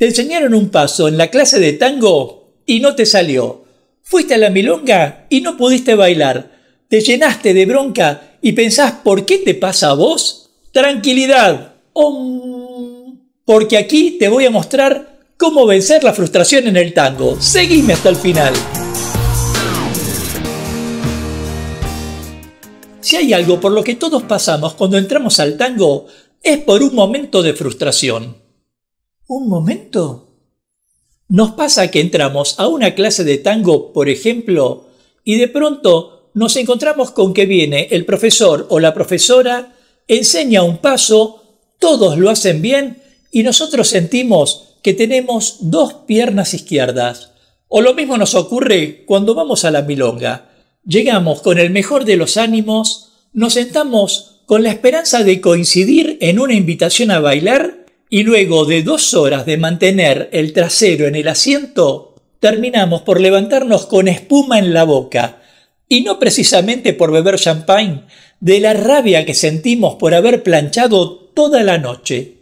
Te enseñaron un paso en la clase de tango y no te salió. Fuiste a la milonga y no pudiste bailar. Te llenaste de bronca y pensás ¿por qué te pasa a vos? Tranquilidad, porque aquí te voy a mostrar cómo vencer la frustración en el tango. Seguime hasta el final. Si hay algo por lo que todos pasamos cuando entramos al tango, es por un momento de frustración. ¿Un momento? Nos pasa que entramos a una clase de tango, por ejemplo, y de pronto nos encontramos con que viene el profesor o la profesora, enseña un paso, todos lo hacen bien y nosotros sentimos que tenemos dos piernas izquierdas. O lo mismo nos ocurre cuando vamos a la milonga. Llegamos con el mejor de los ánimos, nos sentamos con la esperanza de coincidir en una invitación a bailar y luego de 2 horas de mantener el trasero en el asiento, terminamos por levantarnos con espuma en la boca, y no precisamente por beber champagne, de la rabia que sentimos por haber planchado toda la noche.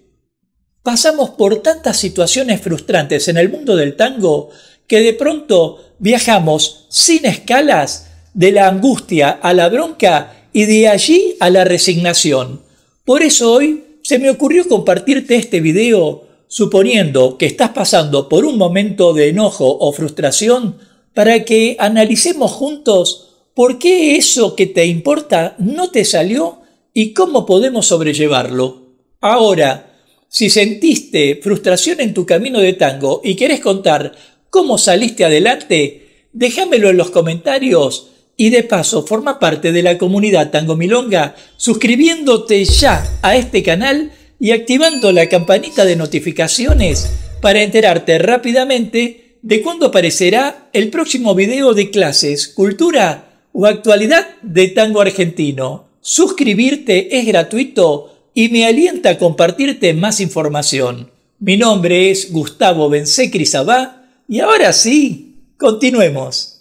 Pasamos por tantas situaciones frustrantes en el mundo del tango que de pronto viajamos sin escalas de la angustia a la bronca y de allí a la resignación. Por eso hoy se me ocurrió compartirte este video suponiendo que estás pasando por un momento de enojo o frustración para que analicemos juntos por qué eso que te importa no te salió y cómo podemos sobrellevarlo. Ahora, si sentiste frustración en tu camino de tango y querés contar cómo saliste adelante, déjamelo en los comentarios y de paso forma parte de la comunidad Tango Milonga suscribiéndote ya a este canal y activando la campanita de notificaciones para enterarte rápidamente de cuándo aparecerá el próximo video de clases, cultura o actualidad de tango argentino. Suscribirte es gratuito y me alienta a compartirte más información. Mi nombre es Gustavo Bensecri-Sabá y ahora sí, continuemos.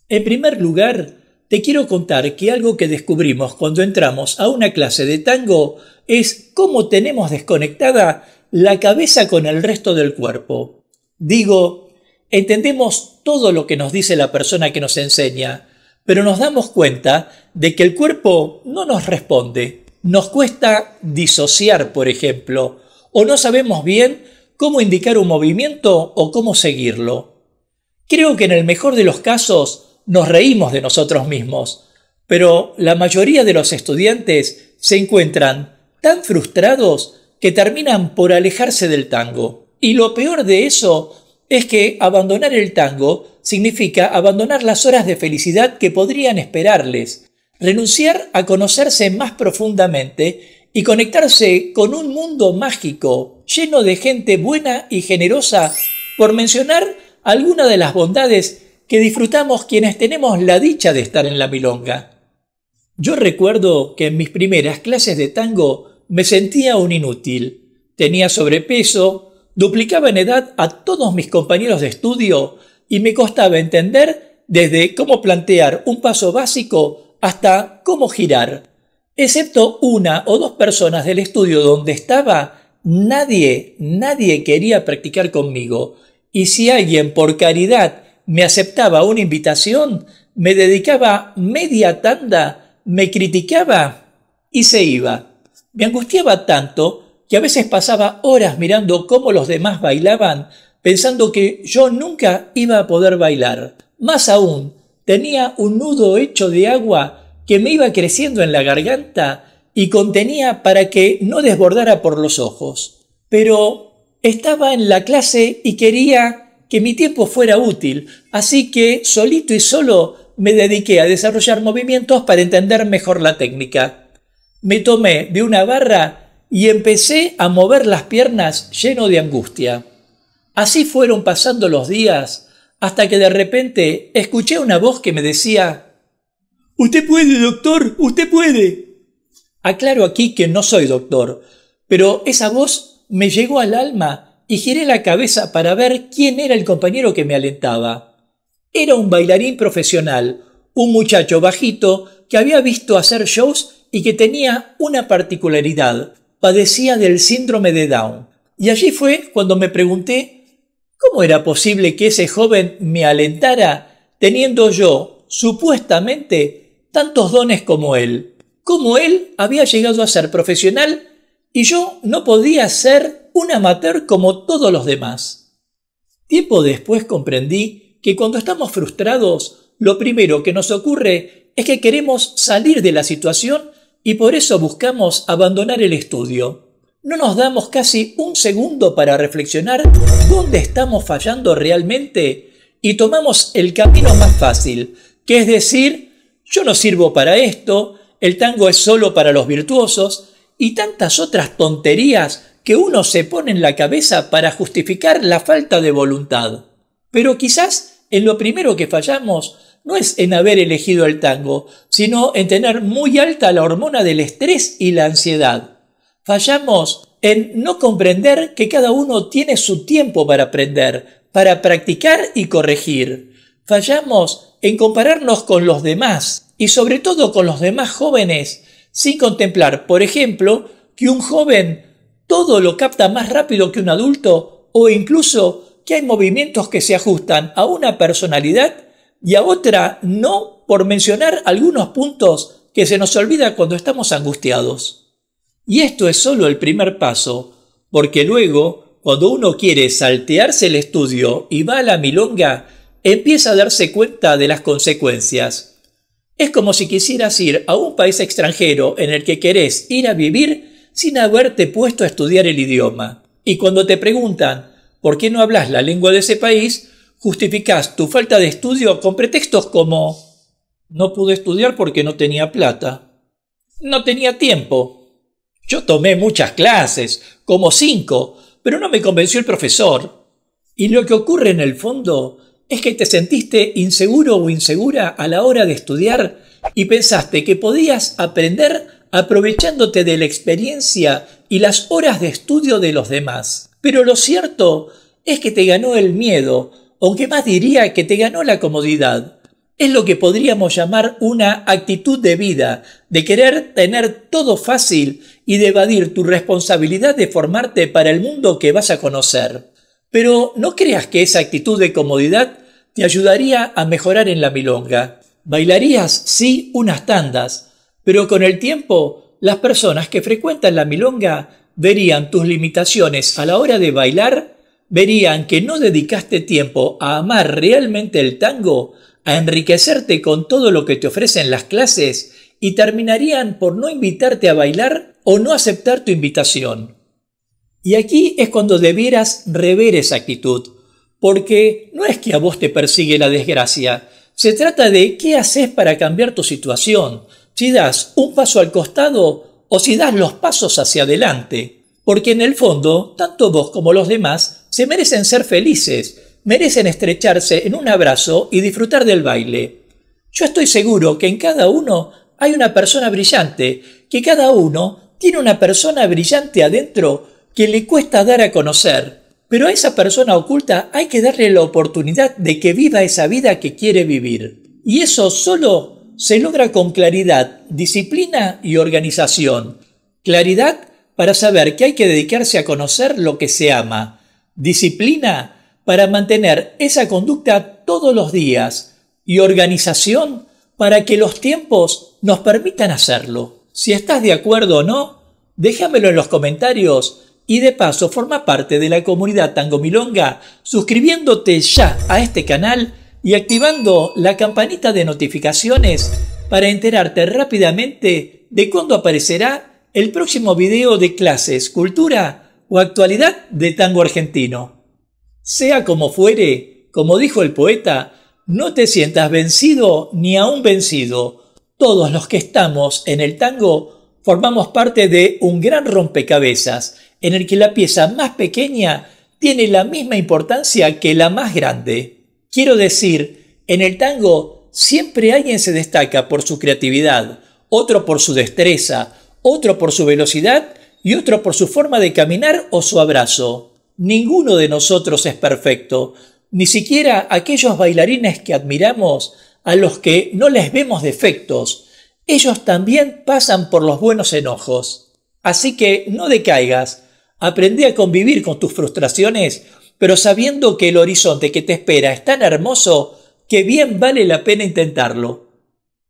En primer lugar, te quiero contar que algo que descubrimos cuando entramos a una clase de tango es cómo tenemos desconectada la cabeza con el resto del cuerpo. Digo, entendemos todo lo que nos dice la persona que nos enseña, pero nos damos cuenta de que el cuerpo no nos responde. Nos cuesta disociar, por ejemplo, o no sabemos bien cómo indicar un movimiento o cómo seguirlo. Creo que en el mejor de los casos nos reímos de nosotros mismos, pero la mayoría de los estudiantes se encuentran tan frustrados que terminan por alejarse del tango. Y lo peor de eso es que abandonar el tango significa abandonar las horas de felicidad que podrían esperarles, renunciar a conocerse más profundamente y conectarse con un mundo mágico, lleno de gente buena y generosa, por mencionar alguna de las bondades que disfrutamos quienes tenemos la dicha de estar en la milonga. Yo recuerdo que en mis primeras clases de tango me sentía un inútil. Tenía sobrepeso, duplicaba en edad a todos mis compañeros de estudio y me costaba entender desde cómo plantear un paso básico hasta cómo girar. Excepto 1 o 2 personas del estudio donde estaba, nadie quería practicar conmigo. Y si alguien por caridad me aceptaba una invitación, me dedicaba media tanda, me criticaba y se iba. Me angustiaba tanto que a veces pasaba horas mirando cómo los demás bailaban, pensando que yo nunca iba a poder bailar. Más aún, tenía un nudo hecho de agua que me iba creciendo en la garganta y contenía para que no desbordara por los ojos. Pero estaba en la clase y quería que mi tiempo fuera útil, así que solito y solo me dediqué a desarrollar movimientos para entender mejor la técnica. Me tomé de una barra y empecé a mover las piernas lleno de angustia. Así fueron pasando los días hasta que de repente escuché una voz que me decía: «¡Usted puede, doctor! ¡Usted puede!». Aclaro aquí que no soy doctor, pero esa voz me llegó al alma y giré la cabeza para ver quién era el compañero que me alentaba. Era un bailarín profesional, un muchacho bajito que había visto hacer shows y que tenía una particularidad: padecía del síndrome de Down. Y allí fue cuando me pregunté cómo era posible que ese joven me alentara teniendo yo, supuestamente, tantos dones como él. Cómo él había llegado a ser profesional y yo no podía ser un amateur como todos los demás. Tiempo después comprendí que cuando estamos frustrados, lo primero que nos ocurre es que queremos salir de la situación y por eso buscamos abandonar el estudio. No nos damos casi un segundo para reflexionar dónde estamos fallando realmente y tomamos el camino más fácil, que es decir, yo no sirvo para esto, el tango es solo para los virtuosos y tantas otras tonterías que uno se pone en la cabeza para justificar la falta de voluntad. Pero quizás en lo primero que fallamos no es en haber elegido el tango, sino en tener muy alta la hormona del estrés y la ansiedad. Fallamos en no comprender que cada uno tiene su tiempo para aprender, para practicar y corregir. Fallamos en compararnos con los demás y sobre todo con los demás jóvenes, sin contemplar, por ejemplo, que un joven todo lo capta más rápido que un adulto o incluso que hay movimientos que se ajustan a una personalidad y a otra no, por mencionar algunos puntos que se nos olvida cuando estamos angustiados. Y esto es solo el primer paso, porque luego, cuando uno quiere saltearse el estudio y va a la milonga, empieza a darse cuenta de las consecuencias. Es como si quisieras ir a un país extranjero en el que querés ir a vivir sin haberte puesto a estudiar el idioma. Y cuando te preguntan ¿por qué no hablas la lengua de ese país?, justificás tu falta de estudio con pretextos como no pude estudiar porque no tenía plata, no tenía tiempo. Yo tomé muchas clases, como 5, pero no me convenció el profesor. Y lo que ocurre en el fondo es que te sentiste inseguro o insegura a la hora de estudiar y pensaste que podías aprender aprovechándote de la experiencia y las horas de estudio de los demás. Pero lo cierto es que te ganó el miedo, aunque más diría que te ganó la comodidad. Es lo que podríamos llamar una actitud de vida, de querer tener todo fácil y de evadir tu responsabilidad de formarte para el mundo que vas a conocer. Pero no creas que esa actitud de comodidad te ayudaría a mejorar en la milonga. Bailarías, sí, unas tandas, pero con el tiempo las personas que frecuentan la milonga verían tus limitaciones a la hora de bailar, verían que no dedicaste tiempo a amar realmente el tango, a enriquecerte con todo lo que te ofrecen las clases y terminarían por no invitarte a bailar o no aceptar tu invitación. Y aquí es cuando debieras rever esa actitud, porque no es que a vos te persigue la desgracia, se trata de qué haces para cambiar tu situación, si das un paso al costado o si das los pasos hacia adelante, porque en el fondo, tanto vos como los demás se merecen ser felices, merecen estrecharse en un abrazo y disfrutar del baile. Yo estoy seguro que en cada uno hay una persona brillante, que cada uno tiene una persona brillante adentro que le cuesta dar a conocer, pero a esa persona oculta hay que darle la oportunidad de que viva esa vida que quiere vivir. Y eso solo se logra con claridad, disciplina y organización. Claridad para saber que hay que dedicarse a conocer lo que se ama. Disciplina para mantener esa conducta todos los días. Y organización para que los tiempos nos permitan hacerlo. Si estás de acuerdo o no, déjamelo en los comentarios y de paso forma parte de la comunidad Tango Milonga suscribiéndote ya a este canal y activando la campanita de notificaciones para enterarte rápidamente de cuándo aparecerá el próximo video de clases, cultura o actualidad de tango argentino. Sea como fuere, como dijo el poeta, no te sientas vencido ni aún vencido. Todos los que estamos en el tango formamos parte de un gran rompecabezas en el que la pieza más pequeña tiene la misma importancia que la más grande. Quiero decir, en el tango siempre alguien se destaca por su creatividad, otro por su destreza, otro por su velocidad y otro por su forma de caminar o su abrazo. Ninguno de nosotros es perfecto, ni siquiera aquellos bailarines que admiramos, a los que no les vemos defectos. Ellos también pasan por los buenos enojos. Así que no decaigas, Aprende a convivir con tus frustraciones, pero sabiendo que el horizonte que te espera es tan hermoso que bien vale la pena intentarlo.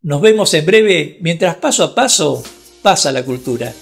Nos vemos en breve mientras paso a paso pasa la cultura.